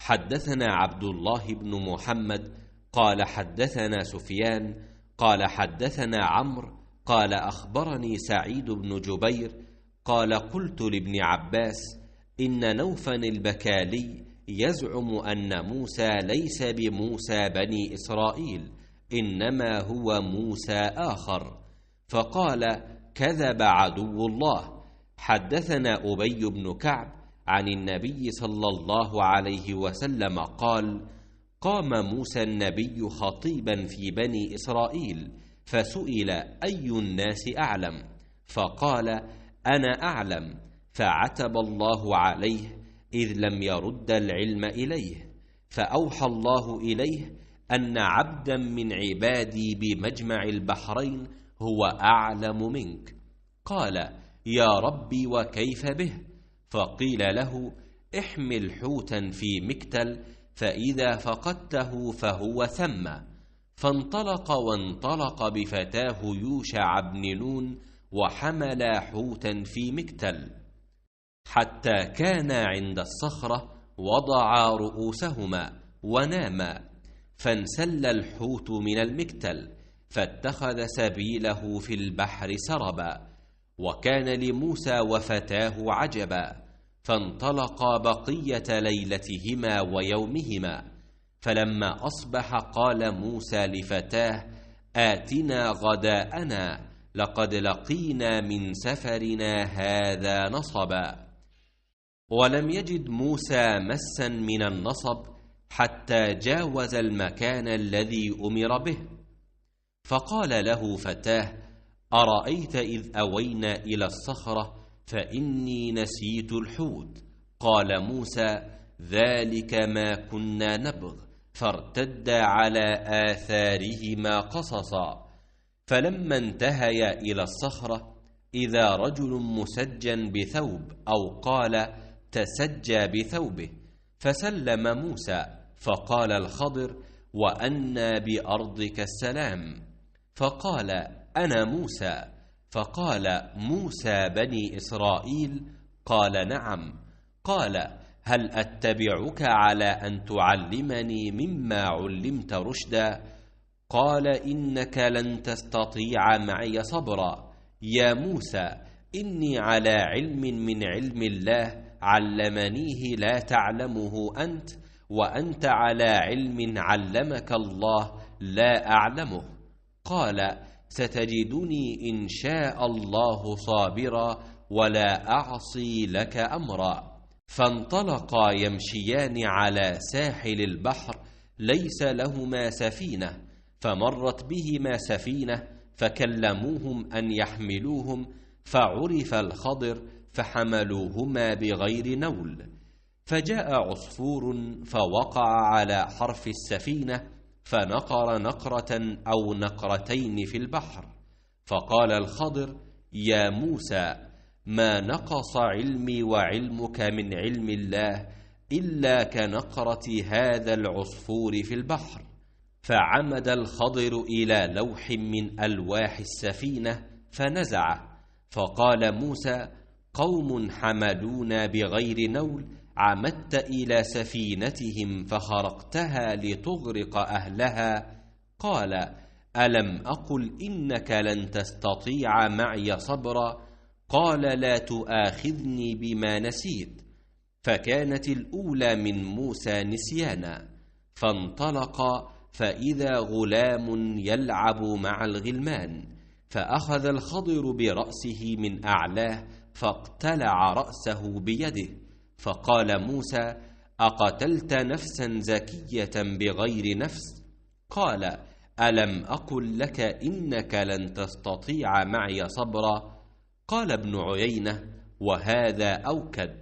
حدثنا عبد الله بن محمد قال حدثنا سفيان قال حدثنا عمرو قال أخبرني سعيد بن جبير قال قلت لابن عباس إن نوفا البكالي يزعم أن موسى ليس بموسى بني إسرائيل إنما هو موسى آخر، فقال كذب عدو الله. حدثنا أبي بن كعب عن النبي صلى الله عليه وسلم قال قام موسى النبي خطيبا في بني إسرائيل فسئل أي الناس أعلم، فقال أنا أعلم، فعتب الله عليه إذ لم يرد العلم إليه، فأوحى الله إليه أن عبدا من عبادي بمجمع البحرين هو أعلم منك. قال يا ربي وكيف به؟ فقيل له احمل حوتا في مكتل فإذا فقدته فهو ثم. فانطلق وانطلق بفتاه يوشع بن نون وحملا حوتا في مكتل حتى كان عند الصخرة وضعا رؤوسهما وناما، فانسل الحوت من المكتل فاتخذ سبيله في البحر سربا. وكان لموسى وفتاه عجبا، فانطلقا بقية ليلتهما ويومهما. فلما أصبح قال موسى لفتاه آتنا غداءنا لقد لقينا من سفرنا هذا نصبا. ولم يجد موسى مسا من النصب حتى جاوز المكان الذي أمر به، فقال له فتاه أرأيت إذ أوينا إلى الصخرة فإني نسيت الحوت؟ قال موسى ذلك ما كنا نبغ، فارتدا على آثارهما قصصا. فلما انتهيا إلى الصخرة إذا رجل مسجى بثوب أو قال تسجى بثوبه، فسلم موسى، فقال الخضر وأنى بأرضك السلام؟ فقال أنا موسى. فقال موسى بني إسرائيل؟ قال نعم. قال هل أتبعك على أن تعلمني مما علمت رشدا؟ قال إنك لن تستطيع معي صبرا. يا موسى إني على علم من علم الله علمنيه لا تعلمه أنت، وأنت على علم علمك الله لا أعلمه. قال ستجدني إن شاء الله صابرا ولا أعصي لك أمرا. فانطلقا يمشيان على ساحل البحر ليس لهما سفينة، فمرت بهما سفينة فكلموهم أن يحملوهم، فعرف الخضر فحملوهما بغير نول. فجاء عصفور فوقع على حرف السفينة فنقر نقرة أو نقرتين في البحر. فقال الخضر يا موسى ما نقص علمي وعلمك من علم الله إلا كنقرة هذا العصفور في البحر. فعمد الخضر إلى لوح من ألواح السفينة فنزعه، فقال موسى قوم حملونا بغير نول عمدت إلى سفينتهم فخرقتها لتغرق أهلها. قال ألم أقل إنك لن تستطيع معي صبرا؟ قال لا تؤاخذني بما نسيت. فكانت الأولى من موسى نسيانا. فانطلقا فإذا غلام يلعب مع الغلمان، فأخذ الخضر برأسه من أعلاه فاقتلع رأسه بيده. فقال موسى أقتلت نفسا زكية بغير نفس؟ قال ألم أقل لك إنك لن تستطيع معي صبرا؟ قال ابن عيينة وهذا أوكد.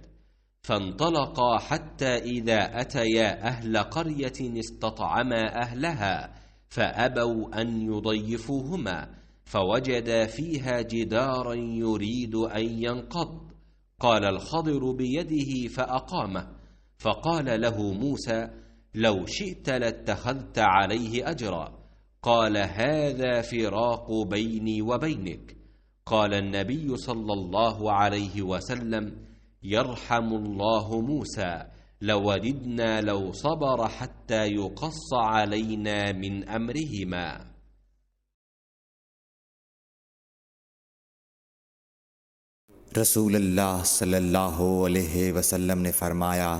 فانطلقا حتى إذا أتيا أهل قرية استطعما أهلها فأبوا أن يضيفوهما، فوجدا فيها جدارا يريد أن ينقض. قال الخضر بيده فأقامه. فقال له موسى لو شئت لاتخذت عليه أجرا. قال هذا فراق بيني وبينك. قال النبي صلى الله عليه وسلم يرحم الله موسى لوددنا لو صبر حتى يقص علينا من أمرهما. رسول اللہ صلی اللہ علیہ وسلم نے فرمایا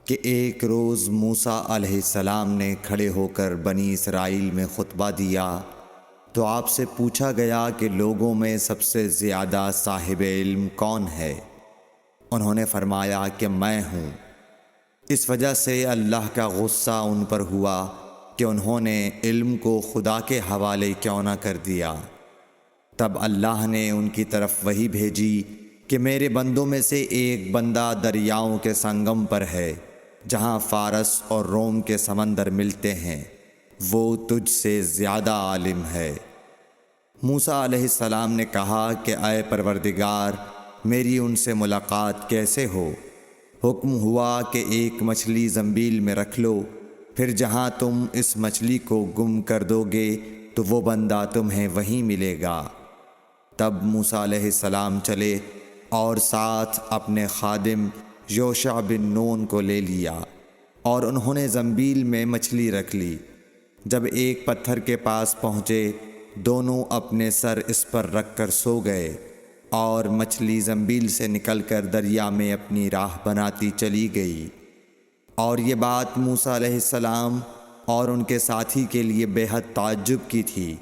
کہ ایک روز موسیٰ علیہ السلام نے کھڑے ہو کر بنی اسرائیل میں خطبہ دیا تو آپ سے پوچھا گیا کہ لوگوں میں سب سے زیادہ صاحب علم کون ہے؟ انہوں نے فرمایا کہ میں ہوں۔ اس وجہ سے اللہ کا غصہ ان پر ہوا کہ انہوں نے علم کو خدا کے حوالے کیوں نہ کر دیا۔ تب اللہ نے ان کی طرف وحی بھیجی کہ میرے بندوں میں سے ایک بندہ دریاؤں کے سنگم پر ہے جہاں فارس اور روم کے سمندر ملتے ہیں، وہ تجھ سے زیادہ عالم ہے۔ موسیٰ علیہ السلام نے کہا کہ اے پروردگار، میری ان سے ملاقات کیسے ہو؟ حکم ہوا کہ ایک مچھلی زنبیل میں رکھ لو، پھر جہاں تم اس مچھلی کو گم کر دو گے تو وہ بندہ تمہیں وہیں ملے گا۔ تب موسیٰ علیہ السلام چلے اور ساتھ اپنے خادم یوشع بن نون کو لے لیا، اور انہوں نے زنبیل میں مچھلی رکھ لی۔ جب ایک پتھر کے پاس پہنچے، دونوں اپنے سر اس پر رکھ کر سو گئے، اور مچھلی زنبیل سے نکل کر دریا میں اپنی راہ بناتی چلی گئی۔ اور یہ بات موسیٰ علیہ السلام اور ان کے ساتھی کے لیے بے حد تعجب کی تھی۔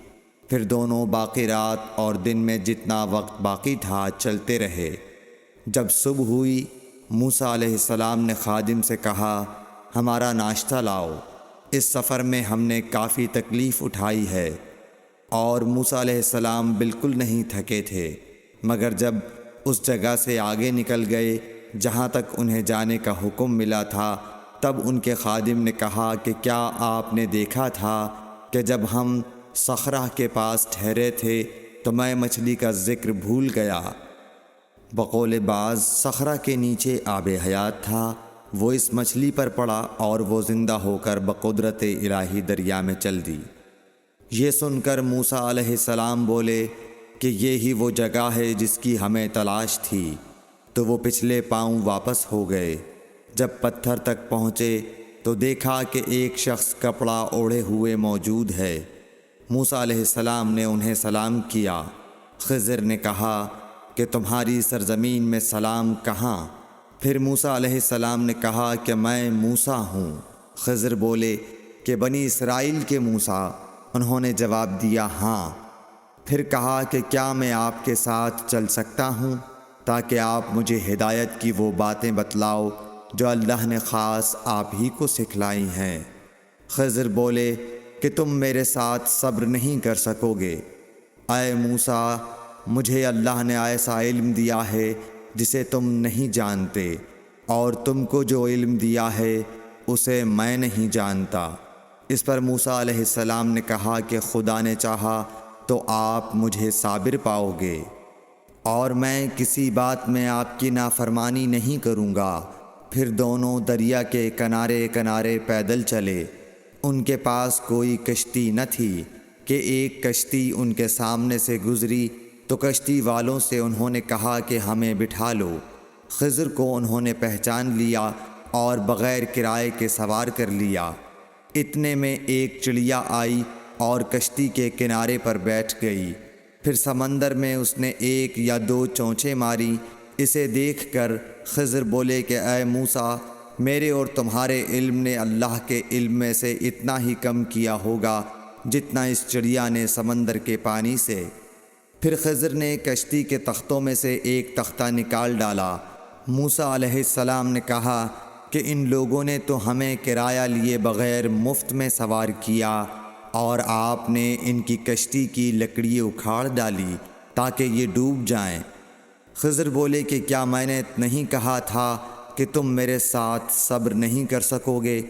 پھر دونوں باقی رات اور دن میں جتنا وقت باقی تھا چلتے رہے۔ جب صبح ہوئی، موسیٰ علیہ السلام نے خادم سے کہا، ہمارا ناشتہ لاؤ، اس سفر میں ہم نے کافی تکلیف اٹھائی ہے۔ اور موسیٰ علیہ السلام بالکل نہیں تھکے تھے، مگر جب اس جگہ سے آگے نکل گئے جہاں تک انہیں جانے کا حکم ملا تھا، تب ان کے خادم نے کہا کہ کیا آپ نے دیکھا تھا کہ جب ہم صخرہ کے پاس ٹھہرے تھے تو میں مچھلی کا ذکر بھول گیا؟ بقول بعض صخرہ کے نیچے آب حیات تھا، وہ اس مچھلی پر پڑا اور وہ زندہ ہو کر بقدرت الہی دریا میں چل دی۔ یہ سن کر موسیٰ علیہ السلام بولے کہ یہ ہی وہ جگہ ہے جس کی ہمیں تلاش تھی، تو وہ پچھلے پاؤں واپس ہو گئے۔ جب پتھر تک پہنچے تو دیکھا کہ ایک شخص کپڑا اوڑھے ہوئے موجود ہے۔ موسیٰ علیہ السلام نے انہیں سلام کیا۔ خضر نے کہا کہ تمہاری سرزمین میں سلام کہاں؟ پھر موسیٰ علیہ السلام نے کہا کہ میں موسیٰ ہوں۔ خضر بولے کہ بنی اسرائیل کے موسیٰ؟ انہوں نے جواب دیا ہاں۔ پھر کہا کہ کیا میں آپ کے ساتھ چل سکتا ہوں تاکہ آپ مجھے ہدایت کی وہ باتیں بتلاؤ جو اللہ نے خاص آپ ہی کو سکھلائی ہیں؟ خضر بولے کہ تم میرے ساتھ صبر نہیں کر سکو گے۔ اے موسیٰ، مجھے اللہ نے ایسا علم دیا ہے جسے تم نہیں جانتے، اور تم کو جو علم دیا ہے اسے میں نہیں جانتا۔ اس پر موسیٰ علیہ السلام نے کہا کہ خدا نے چاہا تو آپ مجھے صابر پاؤ گے، اور میں کسی بات میں آپ کی نافرمانی نہیں کروں گا۔ پھر دونوں دریا کے کنارے کنارے پیدل چلے۔ ان کے پاس کوئی کشتی نہ تھی کہ ایک کشتی ان کے سامنے سے گزری تو کشتی والوں سے انہوں نے کہا کہ ہمیں بٹھا لو۔ خضر کو انہوں نے پہچان لیا اور بغیر کرائے کے سوار کر لیا۔ اتنے میں ایک چڑیا آئی اور کشتی کے کنارے پر بیٹھ گئی۔ پھر سمندر میں اس نے ایک یا دو چونچیں ماری۔ اسے دیکھ کر خضر بولے کہ اے موسیٰ، میرے اور تمہارے علم نے اللہ کے علم میں سے اتنا ہی کم کیا ہوگا جتنا اس چڑیا نے سمندر کے پانی سے۔ پھر خضر نے کشتی کے تختوں میں سے ایک تختہ نکال ڈالا۔ موسیٰ علیہ السلام نے کہا کہ ان لوگوں نے تو ہمیں کرایہ لیے بغیر مفت میں سوار کیا، اور آپ نے ان کی کشتی کی لکڑی اکھاڑ ڈالی تاکہ یہ ڈوب جائیں۔ خضر بولے کہ کیا میں نے نہیں کہا تھا کہ تم میرے ساتھ صبر نہیں کر سکو گے؟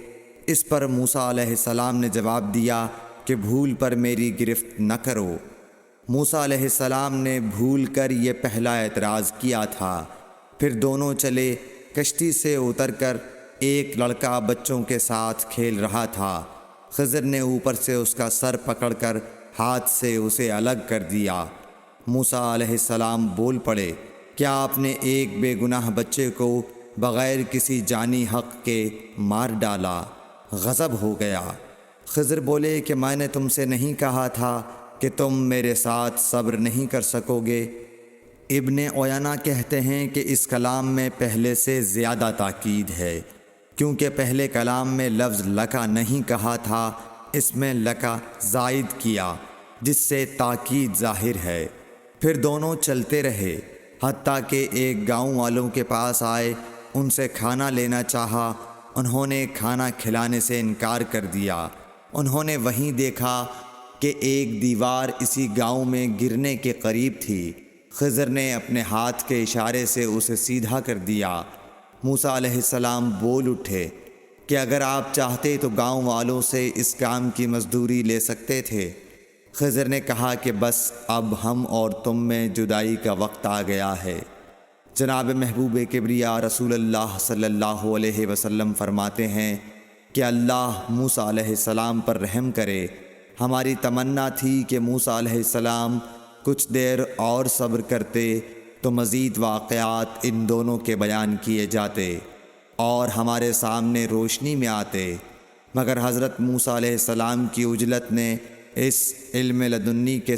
اس پر موسیٰ علیہ السلام نے جواب دیا کہ بھول پر میری گرفت نہ کرو۔ موسیٰ علیہ السلام نے بھول کر یہ پہلا اعتراض کیا تھا۔ پھر دونوں چلے۔ کشتی سے اتر کر ایک لڑکا بچوں کے ساتھ کھیل رہا تھا۔ خضر نے اوپر سے اس کا سر پکڑ کر ہاتھ سے اسے الگ کر دیا۔ موسیٰ علیہ السلام بول پڑے، کیا آپ نے ایک بے گناہ بچے کو بغیر کسی جانی حق کے مار ڈالا، غضب ہو گیا۔ خضر بولے کہ میں نے تم سے نہیں کہا تھا کہ تم میرے ساتھ صبر نہیں کر سکو گے؟ ابن عیینہ کہتے ہیں کہ اس کلام میں پہلے سے زیادہ تاکید ہے، کیونکہ پہلے کلام میں لفظ لکا نہیں کہا تھا، اس میں لکا زائد کیا، جس سے تاکید ظاہر ہے۔ پھر دونوں چلتے رہے، حتیٰ کہ ایک گاؤں والوں کے پاس آئے، ان سے کھانا لینا چاہا، انہوں نے کھانا کھلانے سے انکار کر دیا۔ انہوں نے وہیں دیکھا کہ ایک دیوار اسی گاؤں میں گرنے کے قریب تھی۔ خضر نے اپنے ہاتھ کے اشارے سے اسے سیدھا کر دیا۔ موسیٰ علیہ السلام بول اٹھے کہ اگر آپ چاہتے تو گاؤں والوں سے اس کام کی مزدوری لے سکتے تھے۔ خضر نے کہا کہ بس اب ہم اور تم میں جدائی کا وقت آ گیا ہے۔ جناب محبوب کبریا رسول اللہ صلی اللہ علیہ وسلم فرماتے ہیں کہ اللہ موسیٰ علیہ السلام پر رحم کرے۔ ہماری تمنا تھی کہ موسیٰ علیہ السلام کچھ دیر اور صبر کرتے تو مزید واقعات ان دونوں کے بیان کیے جاتے اور ہمارے سامنے روشنی میں آتے، مگر حضرت موسیٰ علیہ السلام کی عجلت نے اس علم لدنی کے